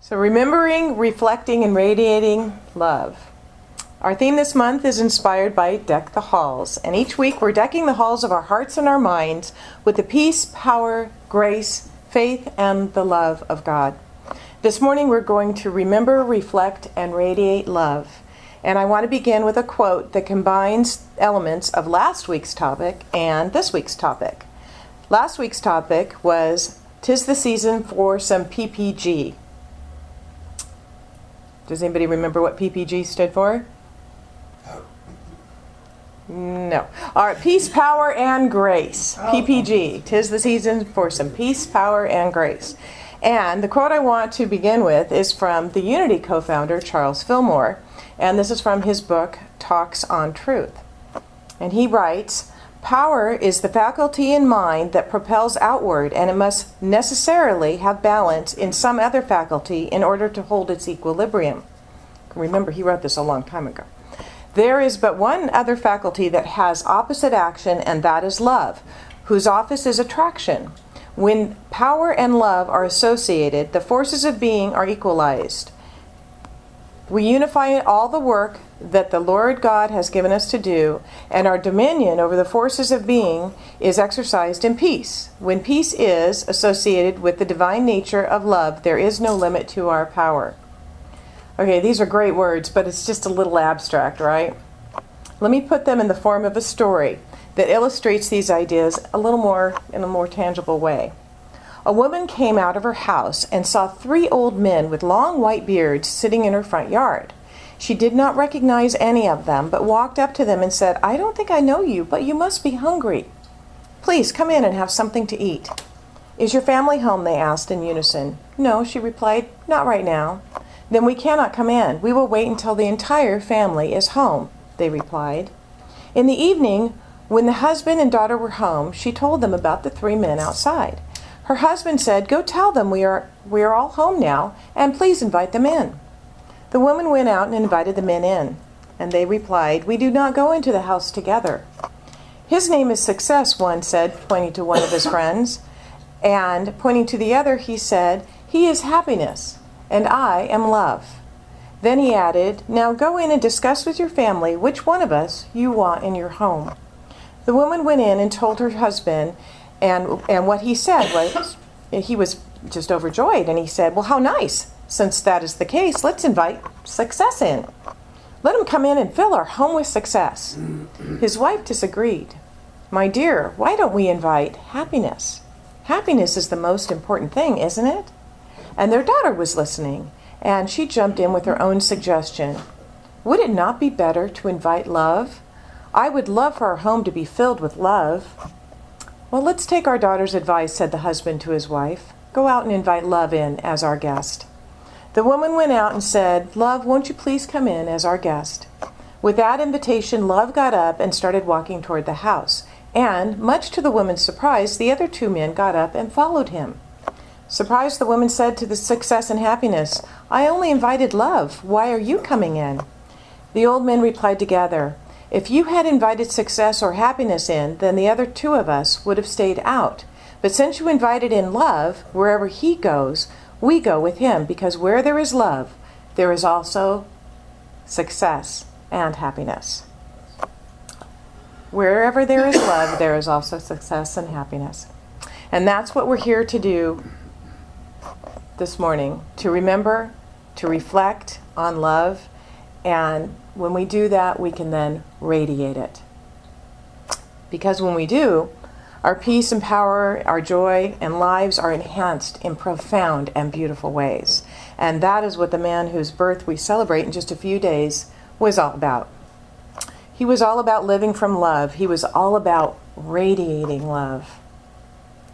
So remembering, reflecting, and radiating love. Our theme this month is inspired by Deck the Halls. And each week we're decking the halls of our hearts and our minds with the peace, power, grace, faith, and the love of God. This morning we're going to remember, reflect, and radiate love. And I want to begin with a quote that combines elements of last week's topic and this week's topic. Last week's topic was, "'Tis the season for some PPG." Does anybody remember what PPG stood for? No. All right, peace, power, and grace. PPG. 'Tis the season for some peace, power, and grace. And the quote I want to begin with is from the Unity co-founder, Charles Fillmore. And this is from his book, Talks on Truth. And he writes, "Power is the faculty in mind that propels outward, and it must necessarily have balance in some other faculty in order to hold its equilibrium." Remember, he wrote this a long time ago. "There is but one other faculty that has opposite action, and that is love, whose office is attraction. When power and love are associated, the forces of being are equalized. We unify all the work that the Lord God has given us to do, and our dominion over the forces of being is exercised in peace. When peace is associated with the divine nature of love, there is no limit to our power." Okay, these are great words, but it's just a little abstract, right? Let me put them in the form of a story that illustrates these ideas a little more in a more tangible way. A woman came out of her house and saw 3 old men with long white beards sitting in her front yard. She did not recognize any of them, but walked up to them and said, "I don't think I know you, but you must be hungry. Please come in and have something to eat." "Is your family home?" they asked in unison. "No," she replied, "not right now." "Then we cannot come in. We will wait until the entire family is home," they replied. In the evening, when the husband and daughter were home, she told them about the 3 men outside. Her husband said, "Go tell them we are all home now, and please invite them in." The woman went out and invited the men in, and they replied, "We do not go into the house together." "His name is Success," one said, pointing to one of his friends. And pointing to the other, he said, "He is Happiness, and I am Love." Then he added, "Now go in and discuss with your family which one of us you want in your home." The woman went in and told her husband, and what he said was, he was just overjoyed, and he said, "Well, how nice. Since that is the case, let's invite Success in. Let him come in and fill our home with success." His wife disagreed. "My dear, why don't we invite Happiness? Happiness is the most important thing, isn't it?" And their daughter was listening, and she jumped in with her own suggestion. "Would it not be better to invite Love? I would love for our home to be filled with love." "Well, let's take our daughter's advice," said the husband to his wife. "Go out and invite Love in as our guest." The woman went out and said, "Love, won't you please come in as our guest?" With that invitation, Love got up and started walking toward the house. And, much to the woman's surprise, the other 2 men got up and followed him. Surprised, the woman said to the Success and Happiness, "I only invited Love. Why are you coming in?" The old men replied together, "If you had invited Success or Happiness in, then the other 2 of us would have stayed out. But since you invited in Love, wherever he goes, we go with him, because where there is love, there is also success and happiness." Wherever there is love, there is also success and happiness. And that's what we're here to do this morning, to remember, to reflect on love, and when we do that, we can then radiate it. Because when we do, our peace and power, our joy and lives are enhanced in profound and beautiful ways. And that is what the man whose birth we celebrate in just a few days was all about. He was all about living from love. He was all about radiating love.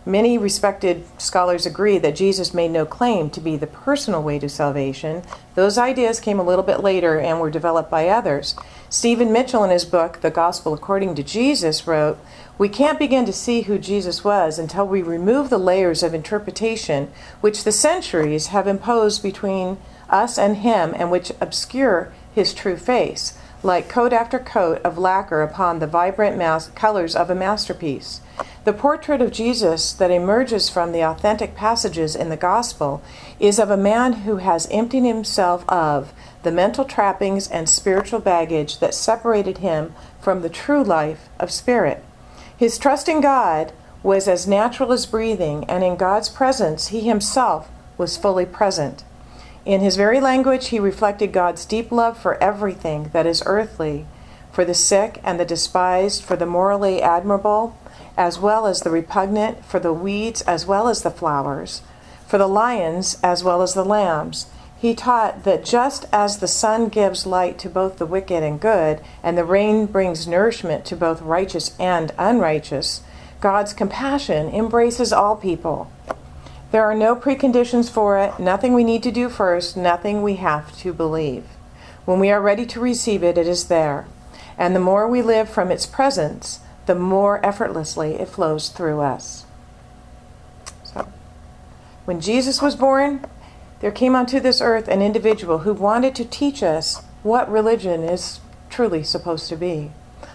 Many respected scholars agree that Jesus made no claim to be the personal way to salvation. Those ideas came a little bit later and were developed by others. Stephen Mitchell, in his book, The Gospel According to Jesus, wrote, "We can't begin to see who Jesus was until we remove the layers of interpretation which the centuries have imposed between us and him and which obscure his true face. like coat after coat of lacquer upon the vibrant colors of a masterpiece. The portrait of Jesus that emerges from the authentic passages in the gospel is of a man who has emptied himself of the mental trappings and spiritual baggage that separated him from the true life of spirit. His trust in God was as natural as breathing, and in God's presence he himself was fully present. In his very language, he reflected God's deep love for everything that is earthly, for the sick and the despised, for the morally admirable, as well as the repugnant, for the weeds as well as the flowers, for the lions as well as the lambs. He taught that just as the sun gives light to both the wicked and good, and the rain brings nourishment to both righteous and unrighteous, God's compassion embraces all people. There are no preconditions for it, nothing we need to do first, nothing we have to believe. When we are ready to receive it, it is there. And the more we live from its presence, the more effortlessly it flows through us. So, when Jesus was born, there came onto this earth an individual who wanted to teach us what religion is truly supposed to be.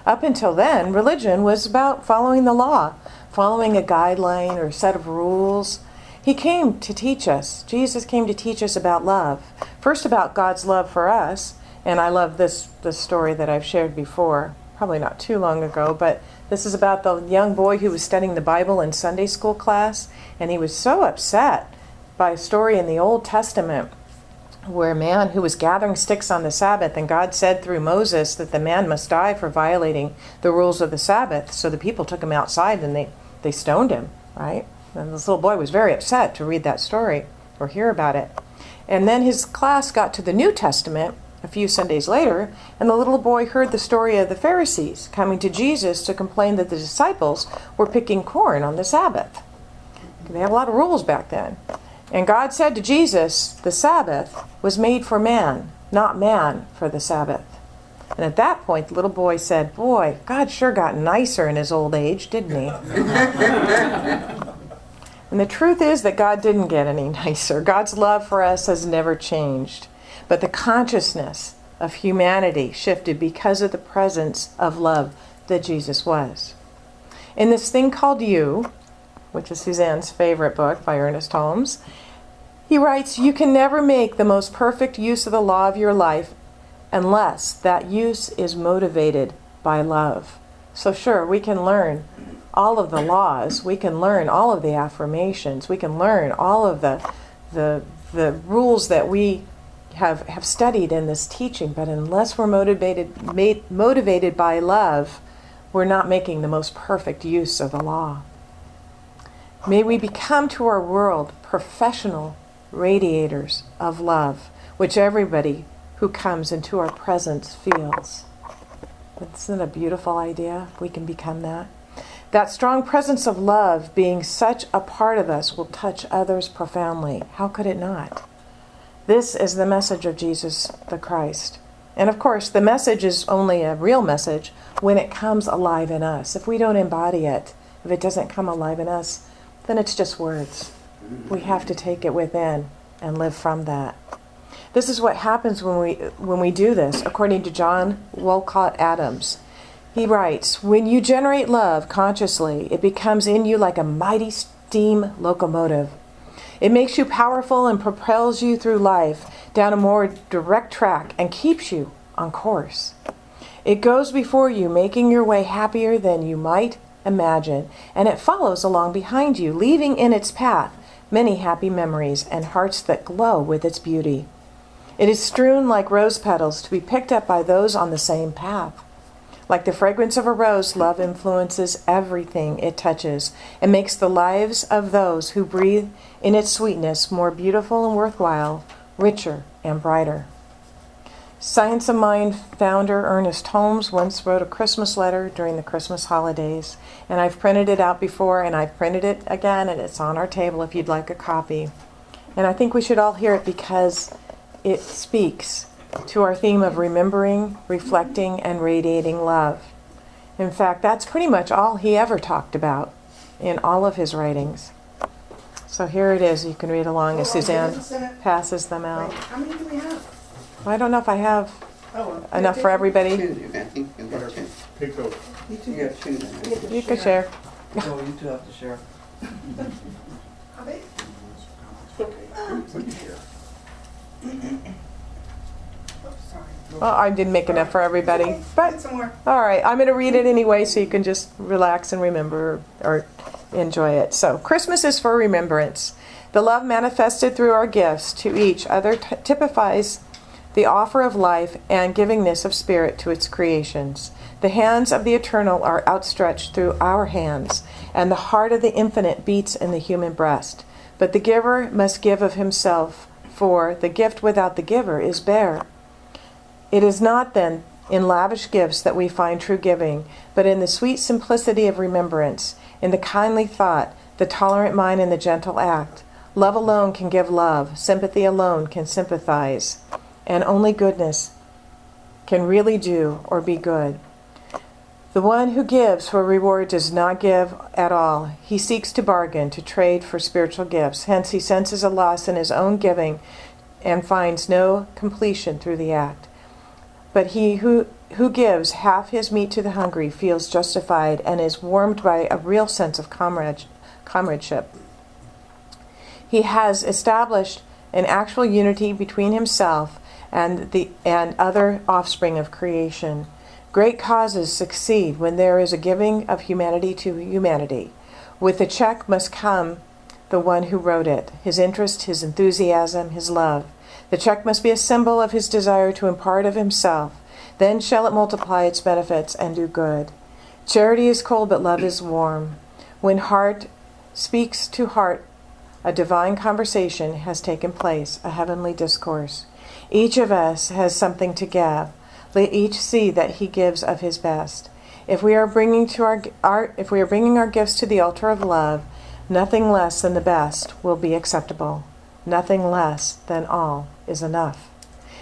Up until then, religion was about following the law, following a guideline or set of rules. He came to teach us. Jesus came to teach us about love. First about God's love for us, and I love this story that I've shared before, probably not too long ago, but this is about the young boy who was studying the Bible in Sunday school class, and he was so upset by a story in the Old Testament where a man who was gathering sticks on the Sabbath, and God said through Moses that the man must die for violating the rules of the Sabbath. So the people took him outside and they stoned him, right? And this little boy was very upset to read that story or hear about it. And then his class got to the New Testament a few Sundays later, and the little boy heard the story of the Pharisees coming to Jesus to complain that the disciples were picking corn on the Sabbath. They had a lot of rules back then. And God said to Jesus, the Sabbath was made for man, not man for the Sabbath. And at that point, the little boy said, boy, God sure got nicer in his old age, didn't he? And the truth is that God didn't get any nicer. God's love for us has never changed. But the consciousness of humanity shifted because of the presence of love that Jesus was. In this thing called You, which is Suzanne's favorite book by Ernest Holmes, he writes, you can never make the most perfect use of the law of your life unless that use is motivated by love. So sure, we can learn all of the laws, we can learn all of the affirmations, we can learn all of the rules that we have studied in this teaching, but unless we're motivated by love, we're not making the most perfect use of the law. May we become to our world professional radiators of love, which everybody who comes into our presence feels. Isn't that a beautiful idea? We can become that. That strong presence of love being such a part of us will touch others profoundly. How could it not? This is the message of Jesus the Christ. And of course, the message is only a real message when it comes alive in us. If we don't embody it, if it doesn't come alive in us, then it's just words. We have to take it within and live from that. This is what happens when we do this, according to John Wolcott Adams. He writes, when you generate love consciously, it becomes in you like a mighty steam locomotive. It makes you powerful and propels you through life down a more direct track and keeps you on course. It goes before you, making your way happier than you might imagine, and it follows along behind you, leaving in its path many happy memories and hearts that glow with its beauty. It is strewn like rose petals to be picked up by those on the same path. Like the fragrance of a rose, love influences everything it touches and makes the lives of those who breathe in its sweetness more beautiful and worthwhile, richer and brighter. Science of Mind founder Ernest Holmes once wrote a Christmas letter during the Christmas holidays, and I've printed it out before, and I've printed it again, and it's on our table if you'd like a copy. And I think we should all hear it because it speaks to our theme of remembering, reflecting, and radiating love. In fact, that's pretty much all he ever talked about in all of his writings. So here it is. You can read along as Suzanne passes them out. Wait, how many do we have? Well, I don't know if I have. enough for everybody? Two, I think you'll get two. Pick those. You got two then. You can share. No, you two have to share. Well, I didn't make enough for everybody, but all right, I'm going to read it anyway so you can just relax and remember or enjoy it. So, Christmas is for remembrance. The love manifested through our gifts to each other typifies the offer of life and givingness of spirit to its creations. The hands of the eternal are outstretched through our hands, and the heart of the infinite beats in the human breast. But the giver must give of himself, for the gift without the giver is bare. It is not, then, in lavish gifts that we find true giving, but in the sweet simplicity of remembrance, in the kindly thought, the tolerant mind, and the gentle act. Love alone can give love, sympathy alone can sympathize, and only goodness can really do or be good. The one who gives for reward does not give at all. He seeks to bargain, to trade for spiritual gifts. Hence he senses a loss in his own giving and finds no completion through the act. But he who gives half his meat to the hungry feels justified and is warmed by a real sense of comradeship. He has established an actual unity between himself and other offspring of creation. Great causes succeed when there is a giving of humanity to humanity. With the check must come the one who wrote it, his interest, his enthusiasm, his love. The check must be a symbol of his desire to impart of himself. Then shall it multiply its benefits and do good. Charity is cold, but love is warm. When heart speaks to heart, a divine conversation has taken place, a heavenly discourse. Each of us has something to give. Let each see that he gives of his best. If we are bringing our gifts to the altar of love, nothing less than the best will be acceptable. Nothing less than all is enough.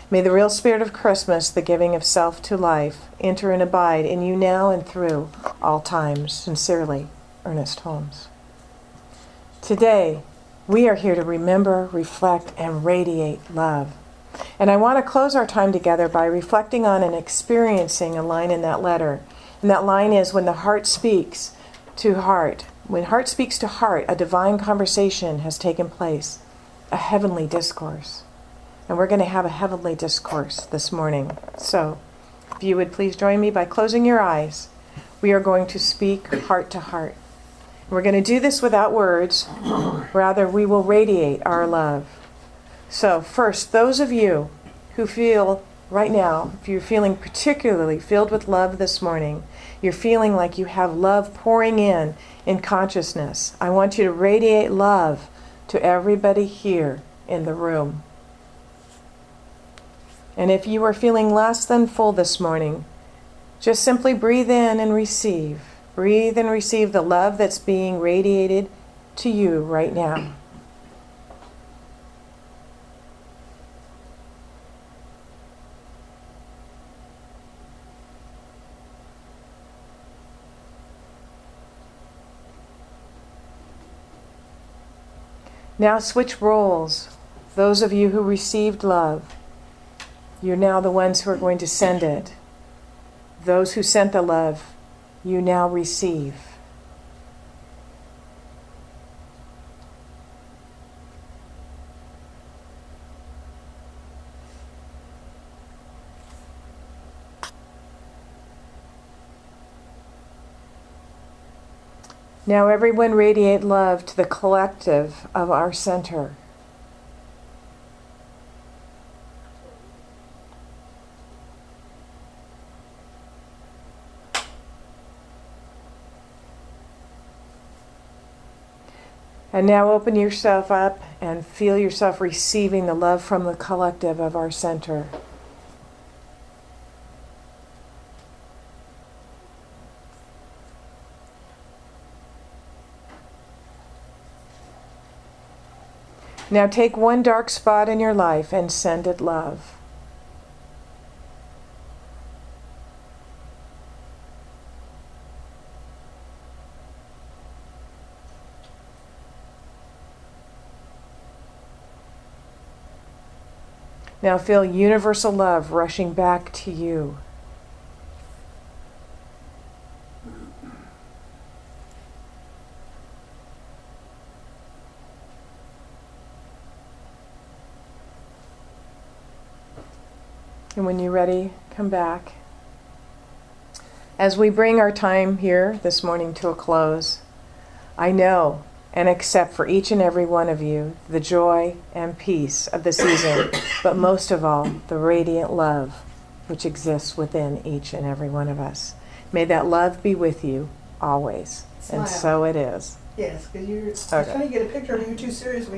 May the real spirit of Christmas, the giving of self to life, enter and abide in you now and through all times. Sincerely, Ernest Holmes. Today, we are here to remember, reflect, and radiate love. And I want to close our time together by reflecting on and experiencing a line in that letter. And that line is, when the heart speaks to heart, when heart speaks to heart, a divine conversation has taken place, a heavenly discourse. And we're going to have a heavenly discourse this morning. So, if you would please join me by closing your eyes, we are going to speak heart to heart. We're going to do this without words. Rather, we will radiate our love. So first, those of you who feel right now, if you're feeling particularly filled with love this morning, you're feeling like you have love pouring in consciousness, I want you to radiate love to everybody here in the room. And if you are feeling less than full this morning, just simply breathe in and receive. Breathe and receive the love that's being radiated to you right now. Now switch roles. Those of you who received love, you're now the ones who are going to send it. Those who sent the love, you now receive. Now everyone radiate love to the collective of our center. And now open yourself up and feel yourself receiving the love from the collective of our center. Now take one dark spot in your life and send it love. Now feel universal love rushing back to you. And when you're ready, come back. As we bring our time here this morning to a close, I know and accept for each and every one of you the joy and peace of the season, but most of all, the radiant love which exists within each and every one of us. May that love be with you always. Smile. And so it is. Yes, because you're Okay. trying to get a picture of you too seriously.